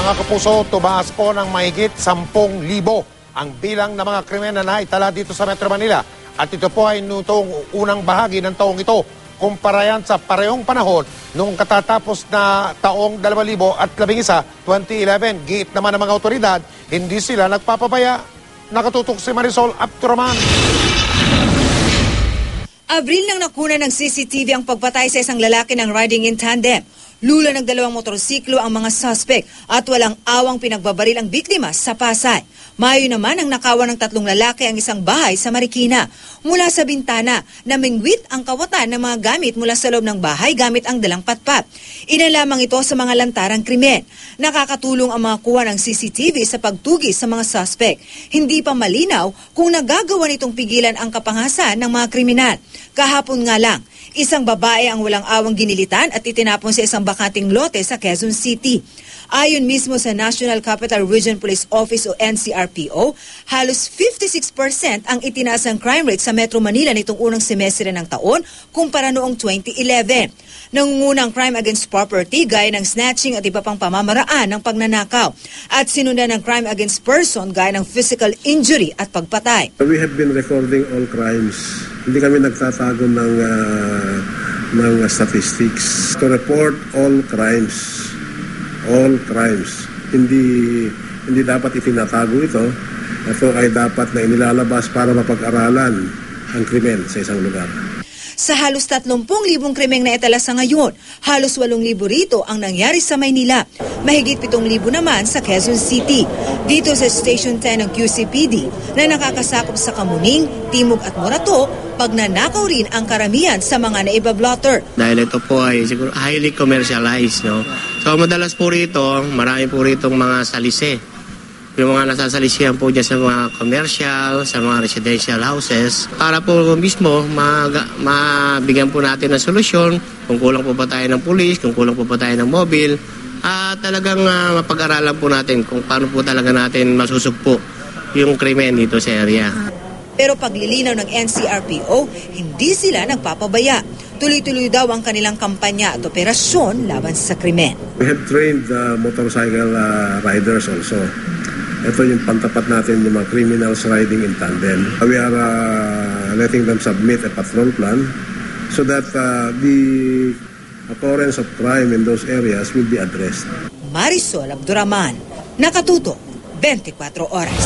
Mga kapuso, tumaas po ng mahigit 10,000 ang bilang ng mga krimen na naitala dito sa Metro Manila. At ito po ay noong unang bahagi ng taong ito. Kumpara yan sa parehong panahon noong katatapos na taong 2011, 2011. Giit naman ng mga otoridad, hindi sila nagpapabaya. Nakatutok si Marisol Abduraman. Abril nang nakuna ng CCTV ang pagpatay sa isang lalaki ng riding in tandem. Lula ng 2 motorsiklo ang mga suspect at walang awang pinagbabaril ang biktima sa Pasay. Mayo naman ang nakawan ng 3 lalaki ang isang bahay sa Marikina. Mula sa bintana, namingwit ang kawatan ng mga gamit mula sa loob ng bahay gamit ang dalang patpat. Inalamang ito sa mga lantarang krimen. Nakakatulong ang mga kuha ng CCTV sa pagtugis sa mga suspect. Hindi pa malinaw kung nagagawa nitong pigilan ang kapangasan ng mga kriminal. Kahapon nga lang, isang babae ang walang awang ginilitan at itinapon sa isang bakanting lote sa Quezon City. Ayon mismo sa National Capital Region Police Office o NCRPO, halos 56% ang itinasang crime rate sa Metro Manila nitong unang semestre ng taon kumpara noong 2011. Nangungunang crime against property gaya ng snatching at iba pang pamamaraan ng pagnanakaw at sinundan ng crime against person gaya ng physical injury at pagpatay. We have been recording all crimes. Hindi kami nagtatago ng statistics. To report all crimes. All crimes. Hindi dapat itinatago ito. Ito ay dapat na inilalabas para mapag-aralan ang krimen sa isang lugar. Sa halos 30,000 krimeng na itala sa ngayon, halos 8,000 rito ang nangyari sa Maynila. Mahigit 7,000 naman sa Quezon City. Dito sa Station 10 ng QCPD na nakakasakop sa Kamuning, Timog at Morato, pagnanakaw rin ang karamihan sa mga naibablotter. Dahil ito po ay siguro highly commercialized, no? So madalas po rito, marami po rito mga salise. Yung mga nasasalisihan po dyan sa mga commercial, sa mga residential houses, para po mismo mabigyan po natin ng solusyon kung kulang po ba tayo ng pulis, kung kulang po ba tayo ng mobile, at talagang mapag-aralan po natin kung paano po talaga natin masusugpo yung krimen dito sa area. Pero paglilinaw ng NCRPO, hindi sila nagpapabaya. Tuloy-tuloy daw ang kanilang kampanya at operasyon laban sa krimen. We have trained motorcycle riders also. Ito yung pantapat natin yung mga criminals riding in tandem. We are letting them submit a patrol plan so that the occurrence of crime in those areas will be addressed. Marisol Abduraman, Nakatutok, 24 Oras.